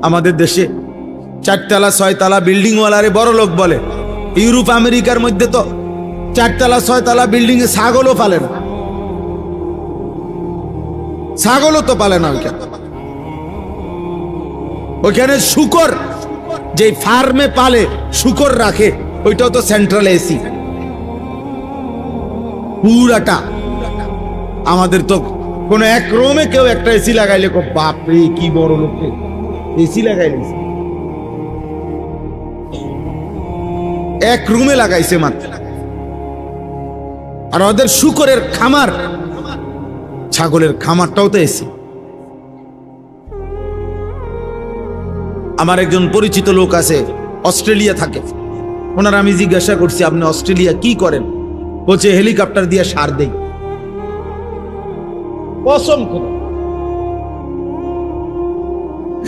আমাদের দেশে 4 তলা 6 তলা বিল্ডিং ওয়ালারে বড় লোক বলে। ইউরোপ আমেরিকার মধ্যে তো 4 তলা 6 তলা বিল্ডিং এ ছাগলও পালে না, ছাগলও তো পালে না ওইখানে। ওইখানে শুকর, যে ফার্মে পালে শুকর রাখে, ওইটাও তো সেন্ট্রাল এসি পুরাটা। আমাদের তো কোন এক রুমে কেউ একটা এসি লাগাইলে বাপরে কি বড় লোকে এসি লাগাইলে, এক রুমে লাগাইছে মাত্র। আর ওদের শুকরের খামার, ছাগলের খামারটাও তো এসি। আমার একজন পরিচিত লোক আছে, অস্ট্রেলিয়া থাকে। ওনার আমি জিজ্ঞাসা করছি, আপনি অস্ট্রেলিয়া কি করেন? বলছে হেলিকপ্টার দিয়ে সার দেই। কসম খোদা,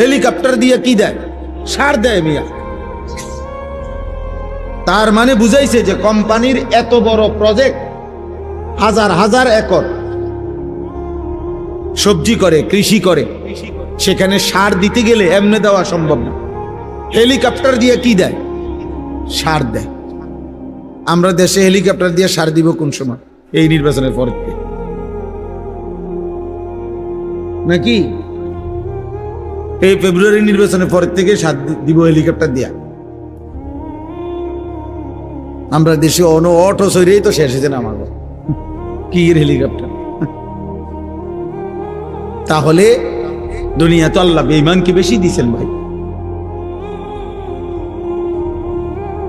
হেলিকপ্টার দিয়ে কি দেয়? সার দেয় মিয়া। তার মানে বুঝাইছে যে কোম্পানির এত বড় প্রজেক্ট, হাজার হাজার একর সবজি করে, কৃষি করে, সেখানে সার দিতে গেলে এমনি দেওয়া সম্ভব না। হেলিকপ্টার দিয়ে কি দেয়? সার দেয়। আমরা দেশে হেলিকপ্টার দিয়ে সার দিব কোন সময়? এই নির্বাচনের পরে নাকি? এই ফেব্রুয়ারি নির্বাচনের পরের থেকে সার দিব হেলিকপ্টার দিয়া। আমরা দেশে অটো সরিয়েই তো শেষ হয়েছে না আমার কি হেলিকপ্টার। তাহলে দুনিয়া তো আল্লাহ বেঈমানকে বেশি দিয়েছেন ভাই।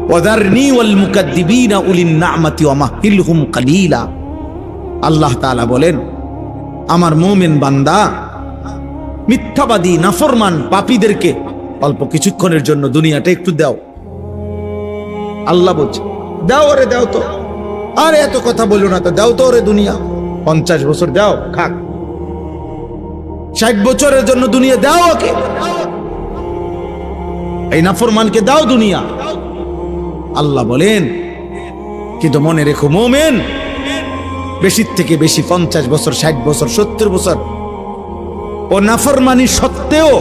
ওয়াদারনি ওয়াল মুকাদ্দিবিনা উলিন নি'মাতি ওয়া মাহিলহুম কালিলা। আল্লাহ তাআলা বলেন, আমার মুমিন বান্দা মিথ্যাবাদী নাফরমান পাপীদেরকে অল্প কিছুক্ষণের জন্য দুনিয়াটা একটু দাও। আল্লাহ বলছে দাও, ওরে দাও তো, আরে এত কথা বলো না তো, দাও তো ওরে দুনিয়া। 50 বছর দাও, খাক। 60 বছরের জন্য দুনিয়া দাও ওকে, এই নাফরমানকে দাও দুনিয়া। আল্লাহ বলেন, কিন্তু মনে রেখো মুমিন বেশি থেকে বেশি 50 বছর, 60 বছর, 70 বছর ও নাফরমানি সত্ত্বেও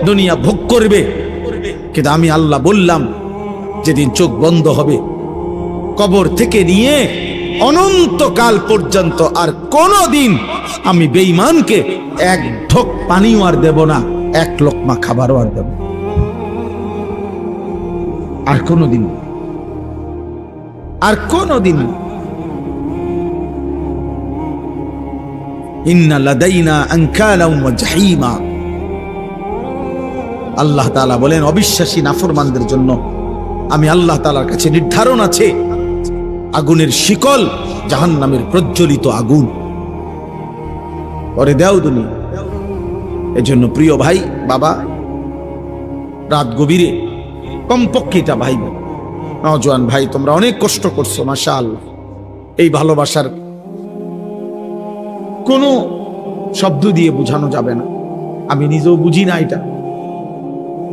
দুনিয়া ভোগ করবে। কিন্তু আমি আল্লাহ বললাম, যেদিন চোখ বন্ধ হবে, কবর থেকে নিয়ে অনন্তকাল পর্যন্ত আর কোনদিন আমি বেঈমানকে এক ঢোক পানিও আর দেব না, এক লোকমা খাবারও আর দেব আর কোনদিন, আর কোনদিন। ইন্না লাদাইনা আনকালাম ওয়া জাহিমা। আল্লাহ তাআলা বলেন, অবিশ্বাসী নাফরমানদের জন্য আমি আল্লাহ তাআলার কাছে নির্ধারণ আছে আগুনের শিকল, জাহান্নামের প্রজ্বলিত আগুন। পরে দাও দুনিয়া। এজন্য প্রিয় ভাই, বাবা, রাত গভীরে কমপক্ষে এটা ভাইবে, নওজোয়ান ভাই, তোমরা অনেক কষ্ট করছো, মাশাআল্লাহ। এই ভালোবাসার কোনো শব্দ দিয়ে বোঝানো যাবে না। আমি নিজেও বুঝি না, এটা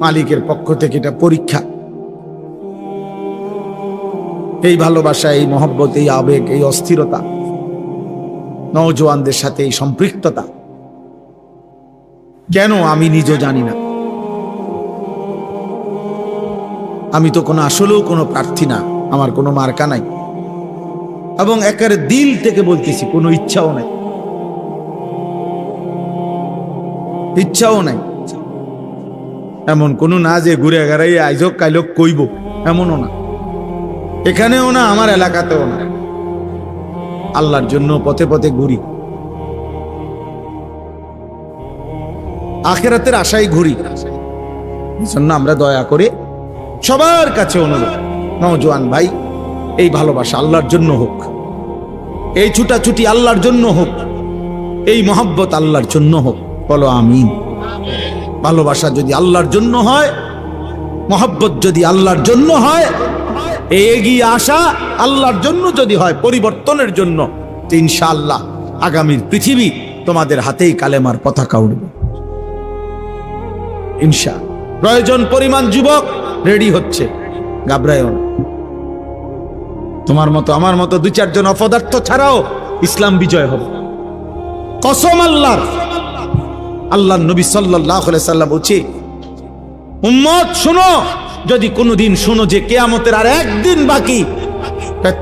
মালিকের পক্ষ থেকে এটা পরীক্ষা। এই ভালোবাসা, এই মহব্বত, এই আবেগ, এই অস্থিরতা, নওজোয়ানদের সাথে এই সম্পৃক্ততা, কেন আমি নিজেও জানি না। আমি তো কোনো আসলেও কোনো প্রার্থী না, আমার কোনো মার্কা নাই, এবং একেবারে দিল থেকে বলতেছি, কোনো ইচ্ছাও নাই, ইচ্ছাও নাই। এমন কোনো না যে ঘুরে গেড়াই আইজক কাইলক কইব, এমনও না, এখানেও না, আমার এলাকাতেও না। আল্লাহর জন্য পথে পথে ঘুরি, আখিরাতের আশায় ঘুরি। এজন্য আমরা দয়া করে সবার কাছে অনুরোধ, নওজোয়ান ভাই, এই ভালোবাসা আল্লাহর জন্য হোক, এই ছুটাছুটি আল্লাহর জন্য হোক, এই মহব্বত আল্লাহর জন্য হোক। বলো আমিন। ভালোবাসা যদি আল্লাহর জন্য হয়, মহব্বত যদি আল্লাহর জন্য হয়, এগিয়ে আসা আল্লাহর জন্য যদি হয়, পরিবর্তনের জন্য, তো ইনশাআল্লাহ আগামীর পৃথিবী তোমাদের হাতেই কালেমার পতাকা উঠবে ইনশাআল্লাহ। প্রয়োজন পরিমাণ যুবক রেডি হচ্ছে, ঘাবড়ায়ও না। তোমার মতো আমার মতো 2-4 জন অপদার্থ ছাড়াও ইসলাম বিজয় হবে, কসম আল্লাহর। আল্লাহ নবী সাল্লাল্লাহু আলাইহি সাল্লাম বলছে, উম্মত শোনো, যদি কোনোদিন শোনো যে কিয়ামতের আর একদিন বাকি,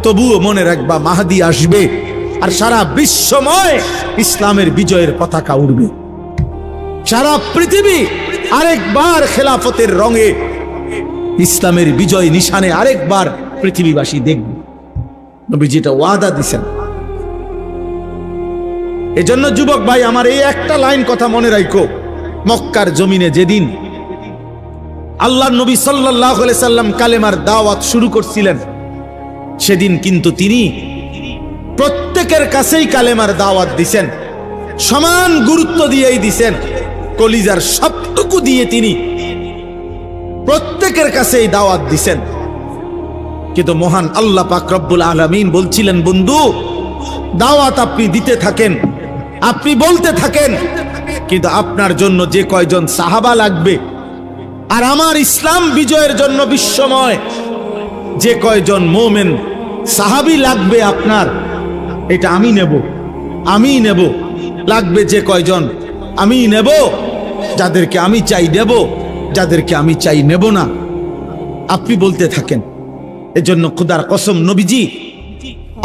তবুও মনে রাখবা মাহদী আসবে, আর সারা বিশ্বময় ইসলামের বিজয়ের পতাকা উড়বে। সারা পৃথিবী আরেকবার খেলাফতের রঙে ইসলামের বিজয় নিশানে আরেকবার পৃথিবীবাসী দেখবে। নবীজি এটা ওয়াদা দিছেন। এজন্য যুবক ভাই আমার এই একটা লাইন কথা মনে রাখো, মক্কার জমিনে যেদিন আল্লাহর নবী সাল্লাল্লাহু আলাইহি সাল্লাম কালেমার দাওয়াত শুরু করছিলেন, সেদিন কিন্তু তিনি প্রত্যেকের কাছেই কালেমার দাওয়াত দিছেন, সমান গুরুত্ব দিয়েই দিছেন, কলিজার সবটুকু দিয়ে তিনি প্রত্যেকের কাছেই দাওয়াত দিছেন। কিন্তু মহান আল্লাহ পাক রব্বুল আলামিন বলছিলেন, বন্ধু দাওয়াত আপনি দিতে থাকেন, আপনি বলতে থাকেন, কিন্তু আপনার জন্য যে কয়জন সাহাবা লাগবে আর আমার ইসলাম বিজয়ের জন্য বিশ্বময় যে কয়জন মোমেন সাহাবী লাগবে আপনার, এটা আমি নেব, আমি নেব। লাগবে যে কয়জন আমি নেব, যাদেরকে আমি চাই নেব, যাদেরকে আমি চাই নেব না। আপনি বলতে থাকেন। এজন্য খুদার কসম নবীজি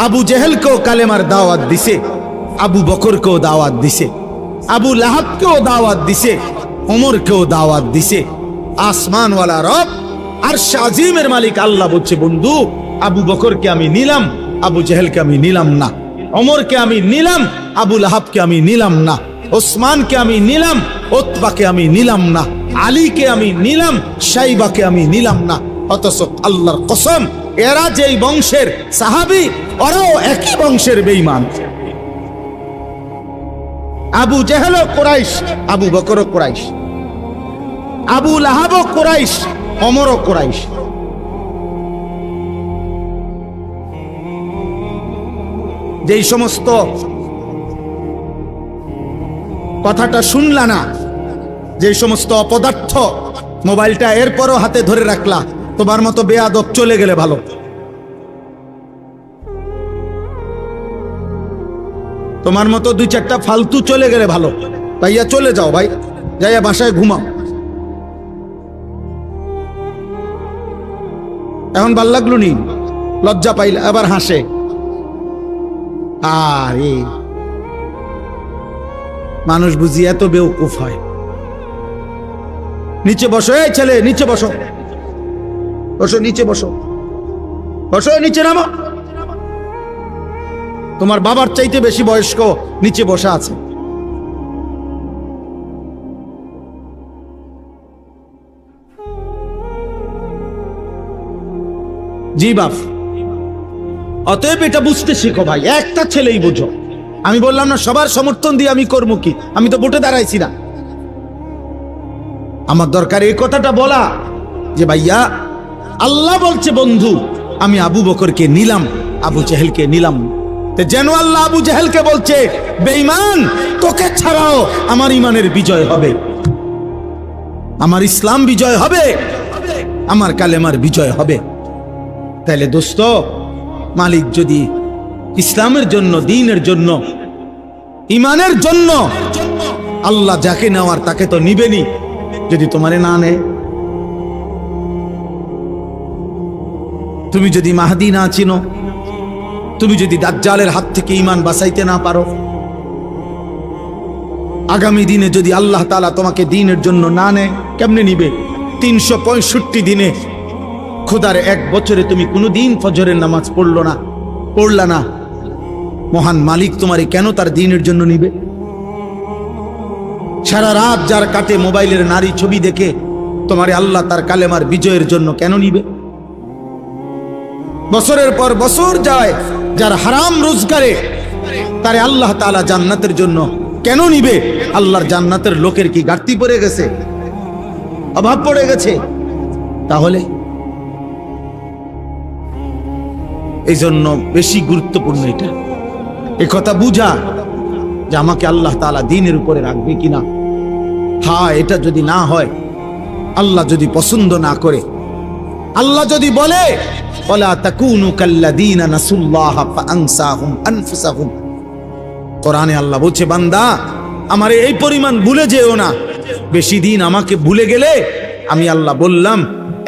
আবু জেহেলকেও কালেমার দাওয়াত দিছে, আবু বকরকেও দাওয়াত দিছে, আবু লাহাবকেও দাওয়াত দিছে, ওমরকেও দাওয়াত দিছে। আসমানওয়ালা রব আরশ আজিমের মালিক আল্লাহ বলছে, বন্ধু আবু বকরকে আমি নিলাম, আবু জেহেলকে আমি নিলাম না, ওমরকে আমি নিলাম, আবু লাহাবকে আমি নিলাম না, ওসমানকে আমি নিলাম, উতবাকে আমি নিলাম না, আলীকে আমি নিলাম, শাইবাকে আমি নিলাম না। অথচ আল্লাহর কসম এরা যেই বংশের সাহাবী, ওরাও একই বংশের বেঈমান। আবু জেহেলও কুরাইশ, আবু বকরও কুরাইশ, আবু লাহাবও কুরাইশ, ওমরও কুরাইশ। যেই সমস্ত কথাটা শুনলা না, যে সমস্ত অপদার্থ মোবাইলটা এরপরও হাতে ধরে রাখলা, তোমার মতো বেয়াদব চলে গেলে ভালো। তোমার মতো দুই চারটা ফালতু চলে গেলে ভালো। ভাইয়া চলে যাও, ভাই যাইয়া বাসায় ঘুমাও। এখন ভাল লাগলো নি, লজ্জা পাইলে আবার হাসে। আরে মানুষ বুঝি এত বেউকুফ হয়। নিচে বসো, এই ছেলে নিচে বসো, বসো নিচে বসো, বসো নিচে নামো। তোমার বাবার চাইতে বেশি বয়স্ক নিচে বসা আছে। জি বাপ, অতএব এটা বুঝতে শিখো ভাই, একটা ছেলেই বুঝো। আমি বললাম না সবার সমর্থন দিয়ে আমি করবো কি, আমি তো ভোটে দাঁড়াইছি না। আমার দরকার এই কথাটা বলা যে ভাইয়া আল্লাহ বলছে, বন্ধু আমি আবু বকরকে নিলাম, আবু জেহেলকে নিলাম। যেন আল্লাহ আবু জেহেলকে বলছে, বেঈমান তোকে ছাড়াও আমার ইমানের বিজয় হবে, আমার ইসলাম বিজয় হবে, আমার কালেমার বিজয় হবে। তাহলে দোস্ত, মালিক যদি ইসলামের জন্য, দ্বীনের জন্য, ইমানের জন্য আল্লাহ যাকে নেওয়ার তাকে তো নিবেনি। যদি তোমারে না নেয়, তুমি যদি মাহদী না চিনো, তুমি যদি দাজ্জালের হাত থেকে ঈমান বাঁচাইতে না পারো, আগামী দিনে যদি আল্লাহ তাআলা তোমাকে দ্বীনের জন্য না নেয়, কেমনে নিবে? 365 দিনে খোদার এক বছরে তুমি কোনোদিন ফজরের নামাজ পড়লা না, মহান মালিক তোমারে কেন তার দ্বীনের জন্য নিবে? সারা রাত যার কাটে মোবাইলের নারী ছবি দেখে, তোমারে আল্লাহ তার কালেমার বিজয়ের জন্য কেন নিবে? বছরের পর বছর যায় যার হারাম রোজগারে, তারে আল্লাহ তাআলা জান্নাতের জন্য কেন নিবে? আল্লাহর জান্নাতের লোকের কি ঘাটতি পড়ে গেছে, অভাব পড়ে গেছে? তাহলে এই জন্য বেশি গুরুত্বপূর্ণ এটা, এ কথা বুঝা যে আমাকে আল্লাহ তাআলা দ্বীনের উপরে রাখবে কিনা। হ্যাঁ, এটা যদি না হয়, আল্লাহ যদি পছন্দ না করে, আল্লাহ যদি বলে ওয়ালা তাকুনু কাল্লাযীনা নাসুল্লাহা ফাআনসাহুম আনফুসাহুম, কোরআনে আল্লাহ বলছে, বান্দা আমারে এই পরিমাণ ভুলে যেও না, বেশি দিন আমাকে ভুলে গেলে আমি আল্লাহ বললাম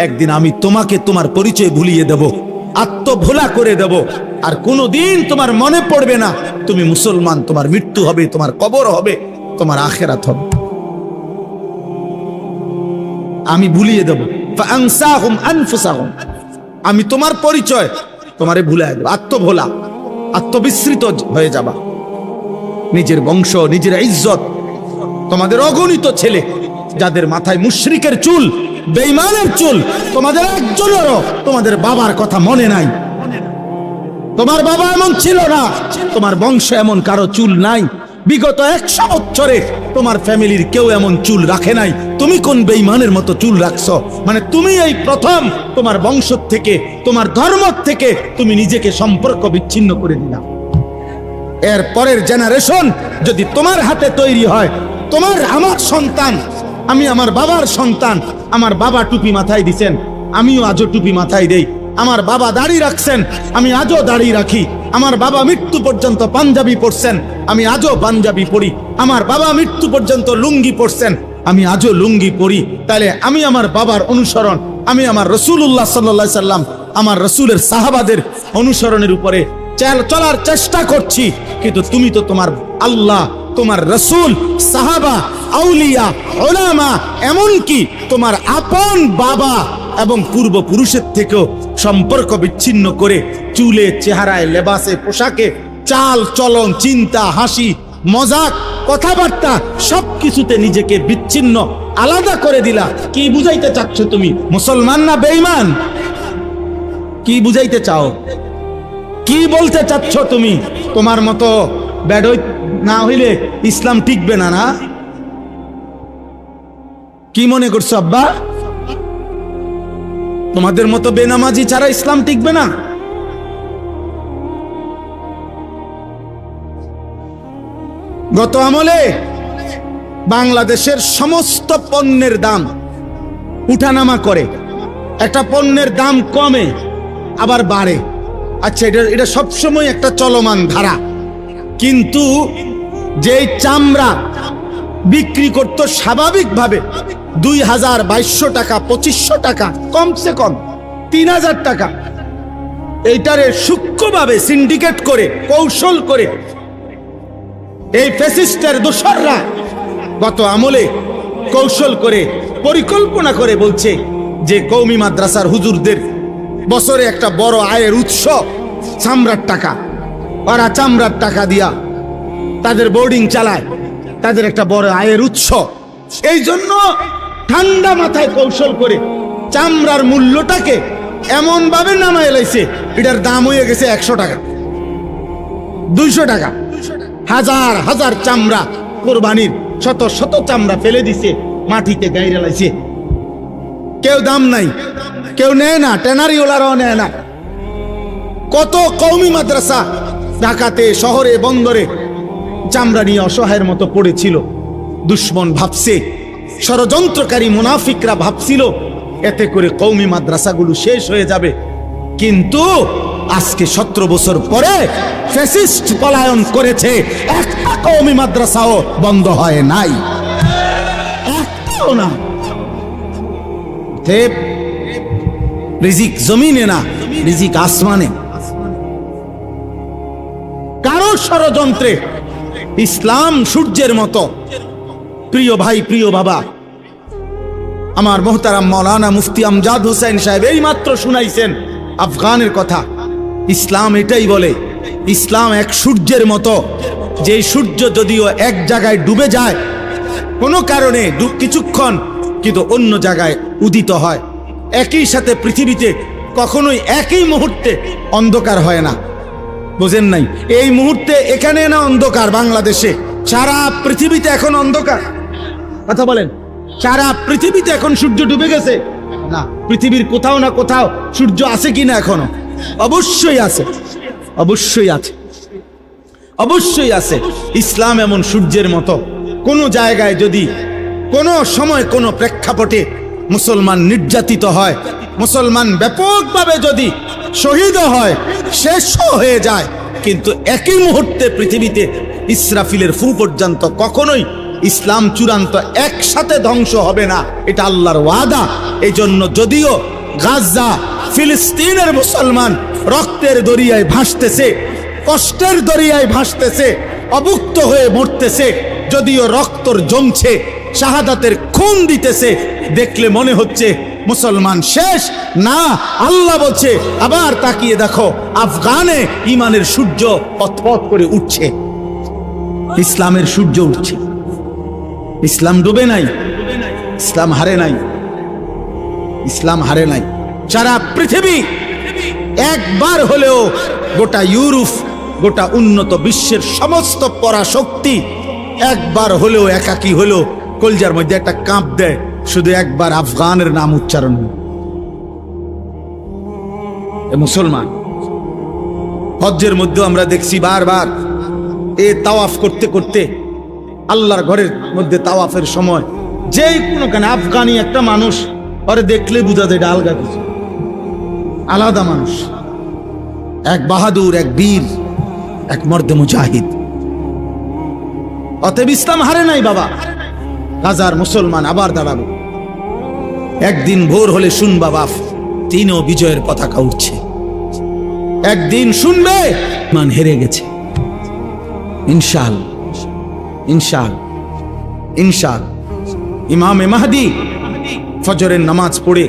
একদিন আমি তোমাকে তোমার পরিচয় ভুলিয়ে দেব, আত্মভোলা করে দেব, আর কোনোদিন তোমার মনে পড়বে না তুমি মুসলমান। তোমার মৃত্যু হবে, তোমার কবর হবে, তোমার আখিরাত হবে। আমি ভুলিয়ে দেব। ফাআনসাহুম আনফুসাহুম, আমি তোমার পরিচয় তোমারে ভুলিয়ে দেব। আত্মভোলা, আত্মবিস্মৃত হয়ে যাবা। নিজের বংশ, নিজের ইজ্জত, তোমাদের অগণিত ছেলে যাদের মাথায় মুশরিকের চুল, বেঈমানের চুল, তোমাদের একজনেরও তোমাদের বাবার কথা মনে নাই। তোমার বাবা এমন ছিল না, তোমার বংশ এমন কারো চুল নাই। বিগত 100 বছরে তোমার ফ্যামিলির কেউ এমন চুল রাখে নাই। তুমি কোন বেঈমানের মতো চুল রাখছো? মানে তুমি এই প্রথম তোমার বংশ থেকে, তোমার ধর্ম থেকে তুমি নিজেকে সম্পর্ক বিচ্ছিন্ন করে দিলা। এর পরের জেনারেশন যদি তোমার হাতে তৈরি হয়, তোমার আমার সন্তান, আমি আমার বাবার সন্তান, আমার বাবা টুপি মাথায় দিছেন, আমিও আজও টুপি মাথায় দেই। আমার বাবা দাড়ি রাখছেন, আমি আজও দাড়ি রাখি। আমার বাবা মৃত্যু পর্যন্ত পাঞ্জাবি পরছেন, আমি আজও পাঞ্জাবি পরি। আমার বাবা মৃত্যু পর্যন্ত লুঙ্গি পরছেন, আমি আজও লুঙ্গি পরি। তাহলে আমি আমার বাবার অনুসরণ, আমি আমার রাসূলুল্লাহ সাল্লাল্লাহু আলাইহি সাল্লাম, আমার রাসূলের সাহাবাদের অনুসরণের উপরে চলার চেষ্টা করছি। কিন্তু তুমি তো তোমার আল্লাহ, তোমার রাসূল, সাহাবা, আউলিয়া, উলামা, এমনকি তোমার আপন বাবা এবং পূর্বপুরুষের থেকেও সম্পর্ক বিচ্ছিন্ন করে চুলে, চেহারায়, লেবাসে, পোশাকে, চাল চলন, চিন্তা, হাসি, মজাক, কথাবার্তা সবকিছুতে নিজেকে বিচ্ছিন্ন, আলাদা করে দিলা। কি বুঝাইতে চাচ্ছ তুমি? মুসলমান না বেঈমান? কি বুঝাইতে চাও? কি বলতে চাচ্ছ তুমি? তোমার মতো বেডই না হইলে ইসলাম টিকবে না, না? কি মনে করছো আব্বা? তোমাদের মতো বেনামাজি ছাড়া ইসলাম টিকবে না? গত আমলে বাংলাদেশের সমস্ত পণ্যের দাম উঠানামা করে। একটা পণ্যের দাম কমে আবার বাড়ে। আচ্ছা, এটা সবসময় একটা চলমান ধারা। কিন্তু যেই চামড়া বিক্রি করত স্বাভাবিকভাবে 2000-2200 টাকা, 2500 টাকা, কমসে কম 3000 টাকা, এইটারে সূক্ষ্মভাবে সিন্ডিকেট করে, কৌশল করে এই ফ্যাসিস্টের দোসররা গত আমলে কৌশল করে, পরিকল্পনা করে বলছে যে কওমি মাদ্রাসার হুজুরদের বছরে একটা বড় আয়ের উৎস চামড়ার টাকা। ওরা চামড়ার টাকা দিয়া তাদের বোর্ডিং চালায়, তাদের একটা বড় আয়ের উৎস। এই জন্য ঠান্ডা মাথায় কৌশল করে চামড়ার মূল্যটাকে এমন ভাবে নামায় এলাইছে, এটার দাম হয়ে গেছে 100 টাকা, 200 টাকা। হাজার হাজার চামড়া কোরবানির, শত শত চামড়া ফেলে দিছে, মাটিতে গাইরে লাইছে। কেউ দাম নাই, কেউ নেয় না, ট্যানারিওয়ালারাও নেয় না। কত কওমি মাদ্রাসা ঢাকাতে, শহরে, বন্দরে চামড়া নিয়ে অসহায়ের মতো পড়েছিল। দুশ্মন ভাবছে, ষড়যন্ত্রকারী মুনাফিকরা ভাবছিল এতে করে কওমি মাদ্রাসাগুলো শেষ হয়ে যাবে। কিন্তু আজকে 17 বছর পরে ফ্যাসিস্ট পলায়ন করেছে, একটা কওমি মাদ্রাসাও বন্ধ হয় নাই, একটাও না। রিজিক জমিনে না, রিজিক আসমানে। কারো ষড়যন্ত্রে ইসলাম সূর্যের মতো। প্রিয় ভাই, প্রিয় বাবা, আমার মোহতারাম মাওলানা মুফতি আমজাদ হোসেন সাহেব এই মাত্র শুনাইছেন আফগানের কথা। ইসলাম এটাই বলে, ইসলাম এক সূর্যের মতো, যে সূর্য যদিও এক জায়গায় ডুবে যায় কোনো কারণে কিছুক্ষণ, কিন্তু অন্য জায়গায় উদিত হয়। একই সাথে পৃথিবীতে কখনোই একই মুহূর্তে অন্ধকার হয় না। বুঝেন নাই? এই মুহূর্তে এখানে না অন্ধকার, বাংলাদেশে, সারা পৃথিবীতে এখন অন্ধকার। কথা বলেন, সারা পৃথিবীতে এখন সূর্য ডুবে গেছে না? পৃথিবীর কোথাও না কোথাও সূর্য আছে কিনা এখনো? অবশ্যই আছে, অবশ্যই আছে, অবশ্যই আছে। ইসলাম এমন সূর্যের মতো। কোন জায়গায় যদি কোন সময় কোন প্রেক্ষাপটে মুসলমান নির্যাতিত হয়, মুসলমান ব্যাপকভাবে যদি শহীদ হয়, শেষ হয়ে যায়, কিন্তু একই মুহূর্তে পৃথিবীতে ইসরাফিলের ফু পর্যন্ত কখনোই ইসলাম চূড়ান্ত একসাথে ধ্বংস হবে না, এটা আল্লাহর ওয়াদা। এই জন্য যদিও গাজা ফিলিস্তিনের মুসলমান রক্তের দরিয়ায় ভাসতেছে, কষ্টের দরিয়ায় ভাসতেছে, অভুক্ত হয়ে মরতেছে, যদিও রক্তর জমছে, শাহাদাতের খুন দিতেছে, দেখলে মনে হচ্ছে মুসলমান শেষ না। আল্লাহ বলছে আবার তাকিয়ে দেখো, আফগানে ইমানের সূর্য পথপথ করে উঠছে, ইসলামের সূর্য উঠছে। ইসলাম ডুবে নাই, ইসলাম হারে নাই, ইসলাম হারে নাই। সারা পৃথিবী একবার হলেও, গোটা ইউরোপ, গোটা উন্নত বিশ্বের সমস্ত পরাশক্তি একবার হলেও, একাকী হলেও কলজার মধ্যে একটা কাঁপ দেয়, শুধু একবার আফগানের নাম উচ্চারণ। মুসলমান হজ্জের মধ্যে আমরা দেখছি বারবার এ তাওয়াফ করতে করতে, আল্লাহর ঘরের মধ্যে তাওয়াফের সময় যেই কোনো কেন আফগানি একটা মানুষ, ওরে দেখলে বুঝা যায় এটা আলগা কিছু, আলাদা মানুষ, এক বাহাদুর, এক বীর, এক মর্দে মুজাহিদ। অতএব ইসলাম হারে নাই বাবা। গাজার মুসলমান আবার দাঁড়াবে। একদিন ভোর হলে শুনবা বাপ, তিনও বিজয়ের পতাকা উঠছে। একদিন শুনবে মান হেরে গেছে। ইনশাআল্লাহ, ইনশাআল্লাহ, ইনশাআল্লাহ। ইমামে মাহদী ফজরের নামাজ পড়ে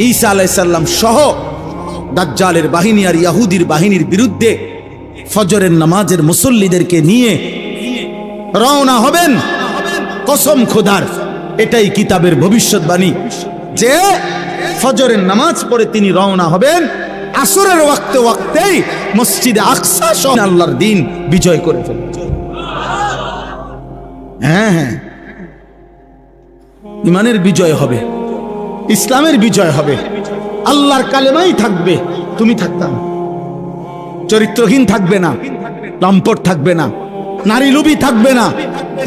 ঈসা আলাইহিস সালাম সহ দাজ্জালের বাহিনী আর ইহুদির বাহিনীর বিরুদ্ধে ফজরের নামাজের মুসল্লিদেরকে নিয়ে রওনা হবেন। কসম খোদার, এটাই কিতাবের ভবিষ্যৎবাণী যে ফজরের নামাজ পড়ে তিনি রওনা হবেন, আসরের ওয়াক্তেই মসজিদে আকসা সহ আল্লাহর দ্বীন বিজয় করে ফেলবেন। হ্যাঁ হ্যাঁ, ইমানের বিজয় হবে, ইসলামের বিজয় হবে, আল্লাহর কালেমাই থাকবে, তুমি থাকতা না। চরিত্রহীন থাকবে না, লম্পট থাকবে না, নারী লোভী থাকবে না,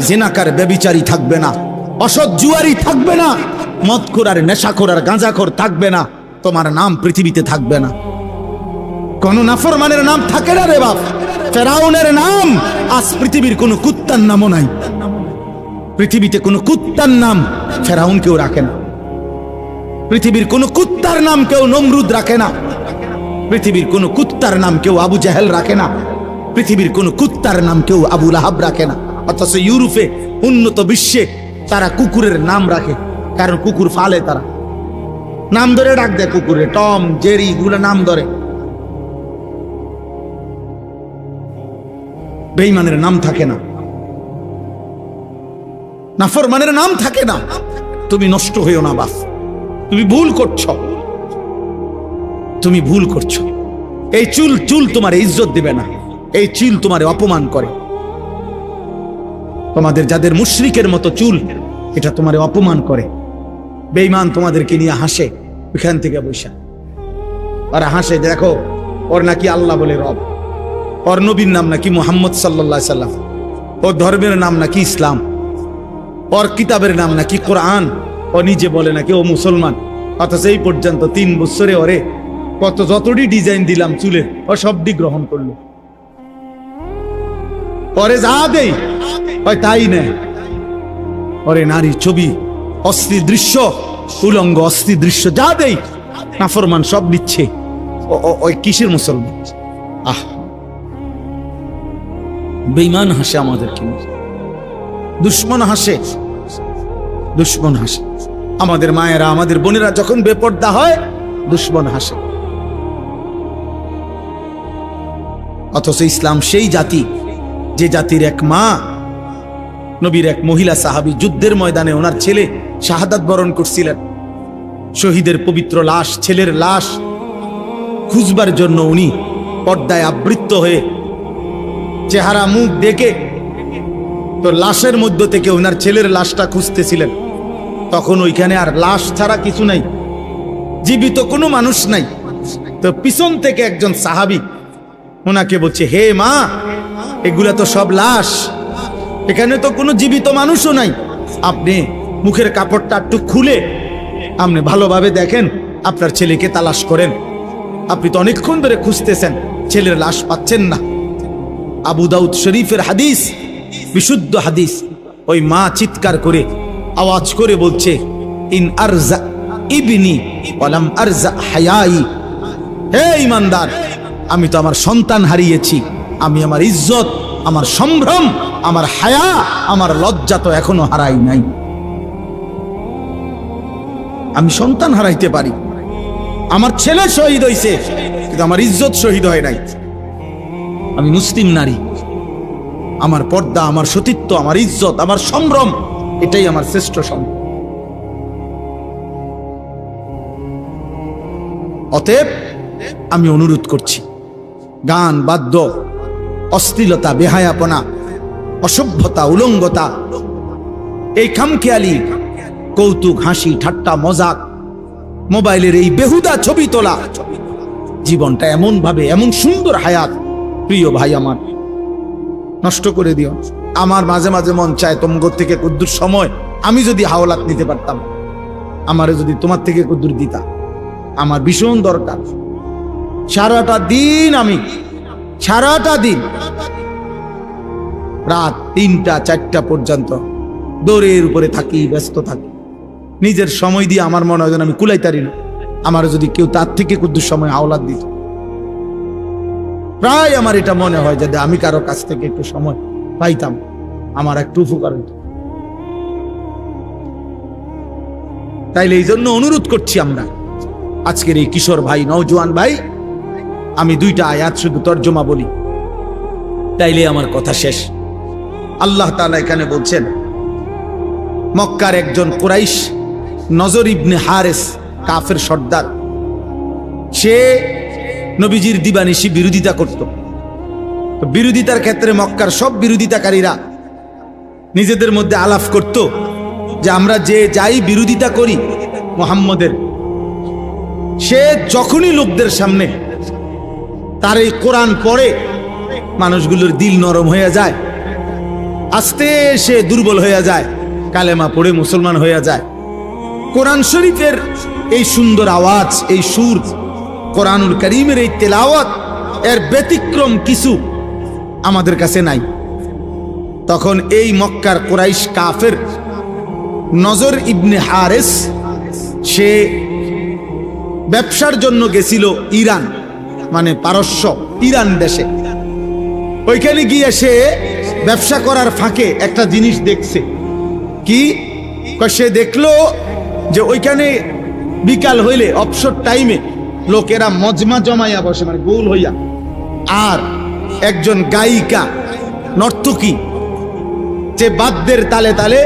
জিনাকার ব্যভিচারী থাকবে না, অসৎ জুয়ারি থাকবে না, মদখোর আর নেশাখোর আর গাঁজাখোর থাকবে না, তোমার নাম পৃথিবীতে থাকবে না। কোন নাফরমানের নাম থাকে না রে বাপ। ফেরাউনের নাম আজ পৃথিবীর কোন কুত্তার নামও নাই। পৃথিবীতে কোন কুত্তার নাম ফেরাউন কেউ রাখে না। পৃথিবীর কোন কুত্তার নাম কেউ নমরুদ রাখে না। পৃথিবীর কোন কুত্তার নাম কেউ আবু জাহেল রাখে না। পৃথিবীর কোন কুত্তার নাম কেউ আবু লাহাব রাখে না। অথচ ইউরোপে, উন্নত বিশ্বে তারা কুকুরের নাম রাখে, কারণ কুকুর ফালে, তারা নাম ধরে ডাক দেয় কুকুরে, টম, জেরি, গুলা নাম ধরে। বেঈমানের নাম থাকে না, নাফরমানের নাম থাকে না। তুমি নষ্ট হইও না বাপ, তুমি ভুল করছো, তুমি ভুল করছো। এই চুল তোমার ইজ্জত দিবে না, এই চুল তোমার অপমান করে। তোমাদের যাদের মুশরিকের মতো চুল, এটা তোমার অপমান করে। বেঈমান তোমাদেরকে নিয়ে হাসে ওইখান থেকে বৈশা, আর হাসে, দেখো ওর নাকি আল্লাহ বলে রব, ওর নবীর নাম নাকি মুহাম্মদ সাল্লাল্লাহু আলাইহি সাল্লাম, ওর ধর্মের নাম নাকি ইসলাম, ওর কিতাবের নাম নাকি কোরআন, ও নিজে বলে নাকি ও মুসলমান। অথচ এই পর্যন্ত 3 বছরে ওরে যতটি ডিজাইন দিলাম চুলের, ও সবটি গ্রহণ করলো। ওরে যা দেই ওই তাই নেয়। ওরে নারীর ছবি, অস্থির দৃশ্য, উলঙ্গ অস্থির দৃশ্য যা দেই, নাফরমান সব নিচ্ছে। ওই কিসের মুসলমান? আহ, বেঈমান হাসে আমাদেরকে, দুশ্মন হাসে, দুশ্মন হাসে। আমাদের মায়েরা, আমাদের বোনেরা যখন বেপর্দা হয়, দুশ্মন হাসে। অথচ ইসলাম সেই জাতি, যে জাতির এক মা, নবীর এক মহিলা সাহাবী, যুদ্ধের ময়দানে ওনার ছেলে শাহাদাত বরণ করছিলেন। শহীদের পবিত্র লাশ, ছেলের লাশ খুঁজবার জন্য উনি পর্দায় আবৃত হয়ে চেহারা মুখ দেখে তো লাশের মধ্য থেকে ওনার ছেলের লাশটা খুঁজতেছিলেন। তখন ওইখানে আর লাশ ছাড়া কিছু নাই, জীবিত কোনো মানুষ নাই। তো পিছন থেকে একজন সাহাবী ওনাকে বলছে, হে মা, এগুলা তো সব লাশ, এখানে তো কোনো জীবিত মানুষও নাই। আপনি মুখের কাপড়টা একটু খুলে আপনি ভালোভাবে দেখেন, আপনার ছেলেকে তালাশ করেন। আপনি তো অনেকক্ষণ ধরে খুঁজতেছেন, ছেলের লাশ পাচ্ছেন না। আবু দাউদ শরীফের হাদিস, বিশুদ্ধ হাদিস। ওই মা চিৎকার করে আওয়াজ করে বলছে, ইন আরজা ইবনি ওয়ালাম আরজা হায়াই। হে ঈমানদার, আমি তো আমার সন্তান হারিয়েছি, আমি আমার ইজ্জত, আমার সম্ভ্রম, আমার হায়া, আমার লজ্জা তো এখনো হারাই নাই। আমি সন্তান হারাইতে পারি, আমার ছেলে শহীদ হইছে, কিন্তু আমার ইজ্জত শহীদ হয় নাই। আমি মুসলিম নারী, আমার পর্দা, আমার সতীত্ব, আমার ইজ্জত, আমার সম্ভ্রম, এটাই আমার শ্রেষ্ঠ সম্ভ্রম। অতএব আমি অনুরোধ করছি, গান, বাদ্য, অশ্লীলতা, বেহায়াপনা, অসভ্যতা, উলঙ্গতা, এই খামখেয়ালি কৌতুক, হাসি, ঠাট্টা, মজাক, মোবাইলের এই বেহুদা ছবি তোলা, জীবনটা এমন ভাবে, এমন সুন্দর হায়াত, প্রিয় ভাই আমার, নষ্ট করে দিও। আমার মাঝে মাঝে মন চায় তোমার থেকে কদ্দুর সময় আমি যদি হাওলাত নিতে পারতাম, আমারে যদি তোমার থেকে কদ্দুর দিতা, আমার ভীষণ দরকার। সারাটা দিন রাত 3টা 4টা পর্যন্ত দৌড়ের উপরে থাকি, ব্যস্ত থাকি, নিজের সময় দিয়ে আমার মনে হয় যেন আমি কুলাইতারি না। আমার যদি কেউ তার থেকে কদ্দুর সময় হাওলাত দিত, প্রায় আমার এটা মনে হয় যে আমি কারো কাছ থেকে একটু সময় পাইতাম, আমার একটু উপকার হইত। তাইলে এই জন্য অনুরোধ করছি আমরা, আজকের এই কিশোর ভাই, নওজোয়ান ভাই, আমি 2টা আয়াত শুধু তর্জমা বলি, তাইলে আমার কথা শেষ। আল্লাহ তাআলা এখানে বলছেন, মক্কার একজন কুরাইশ, নজর ইবনে হারেস, কাফের সর্দার, সে নবীজির দিবানিশি বিরোধিতা করত। বিরোধিতার ক্ষেত্রে মক্কার সব বিরোধিতাকারীরা নিজেদের মধ্যে আলাপ করত যে আমরা যে যাই বিরোধিতা করি মুহাম্মদের, সে যখনই লোকদের সামনে তার এই কোরআন পড়ে, মানুষগুলোর দিল নরম হয়ে যায়, আস্তে সে দুর্বল হয়ে যায়, কালেমা পড়ে মুসলমান হয়ে যায়। কোরআন শরীফের এই সুন্দর আওয়াজ, এই সুর, কোরআনুল কারীমের এই তেলাওয়াত, এর ব্যতিক্রম কিছু আমাদের কাছে নাই। তখন এই মক্কার কুরাইশ কাফের নজর ইবনে হারেস, সে ব্যবসার জন্য গেছিল ইরান, মানে পারস্য, ইরান দেশে। ওইখানে গিয়ে সে ব্যবসা করার ফাঁকে একটা জিনিস দেখছে। কি? সে দেখলো যে ওইখানে বিকাল হইলে, অবসর টাইমে লোকেরা মজমা জমাইয়া বসে, মানে গোল হইয়া, আর একজন গায়িকা, নর্তকী, যে বাদ্যের তালে তালে,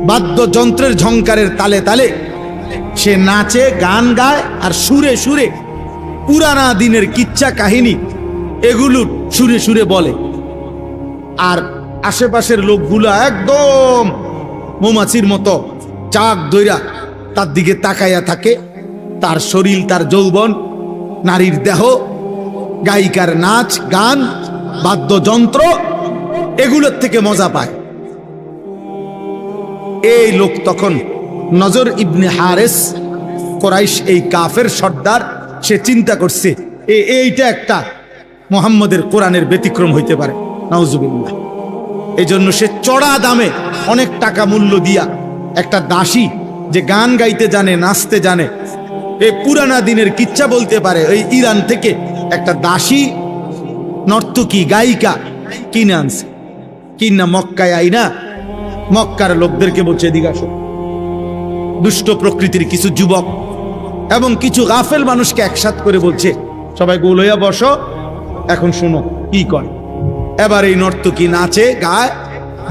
বাদ্যযন্ত্রের ঝংকারের তালে তালে সে নাচে, গান গায়, আর সুরে সুরে পুরানা দিনের কিচ্ছা কাহিনী এগুলো সুরে সুরে বলে। আর আশেপাশের লোকগুলা একদম মৌমাছির মতো চাক দইরা তার দিকে তাকাইয়া থাকে। তার শরীর, তার যৌবন, নারীর দেহ, গায়িকার নাচ, গান, বাদ্যযন্ত্র, এগুলোর থেকে মজা পায়। এই লোক তখন নজর ইবনে হারেস, কুরাইশ এই কাফের সর্দার, সে চিন্তা করছে এইটা একটা মুহাম্মদের কোরআনের ব্যতিক্রম হইতে পারে, নাউজুবিল্লাহ। এই জন্য সে চড়া দামে, অনেক টাকা মূল্য দিয়া, একটা দাসী যে গান গাইতে জানে, নাচতে জানে, এই পুরানা দিনের কিচ্ছা বলতে পারে, ওই ইরান থেকে একটা দাসী, নর্তকী, গায়িকা কিনে আনছে। কিনা মক্কায় আইনা মক্কার লোকদেরকে বলছে, এদিকে আসো। দুষ্ট প্রকৃতির কিছু যুবক এবং কিছু গাফেল মানুষকে একসাথ করে বলছে, সবাই গোল হইয়া বসো, এখন শুনো কি করে। এবার এই নর্তকী নাচে, গায়,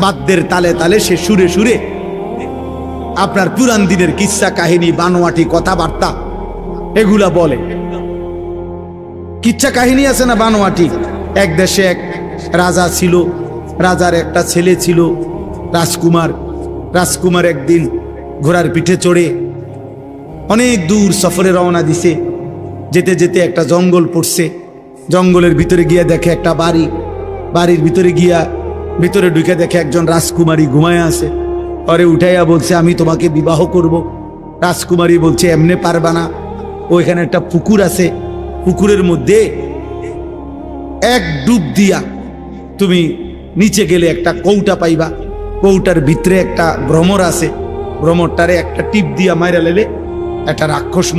বাদ্যের তালে তালে সে সুরে সুরে আপনার পুরান দিনের কিচ্ছা কাহিনী, বানোয়াটি কথাবার্তা এগুলা বলে। কিচ্ছা কাহিনী আছে না বানোয়াটি। এক দেশে এক রাজা ছিল, রাজার একটা ছেলে ছিল রাজকুমার। রাজকুমার একদিন ঘোড়ার পিঠে চড়ে অনেক দূর সফরে রওনা দিছে। যেতে যেতে একটা জঙ্গল পড়ছে। জঙ্গলের ভিতরে গিয়া দেখে একটা বাড়ি। বাড়ির ভিতরে গিয়া ভিতরে ঢুকে দেখে একজন রাজকুমারী ঘুমায় আছে। পরে উঠাইয়া বলছে, আমি তোমাকে বিবাহ করব। রাজকুমারী বলছে, এমনে পারবা না, ওইখানে একটা পুকুর আছে, পুকুরের মধ্যে এক ডুব দিয়া তুমি নিচে গেলে একটা কৌটা পাইবা, কৌটার ভিতরে একটা ভ্রমর আছে, ভ্রমরটারে একটা টিপ দিয়া মাইরা লেলে একটা রাক্ষস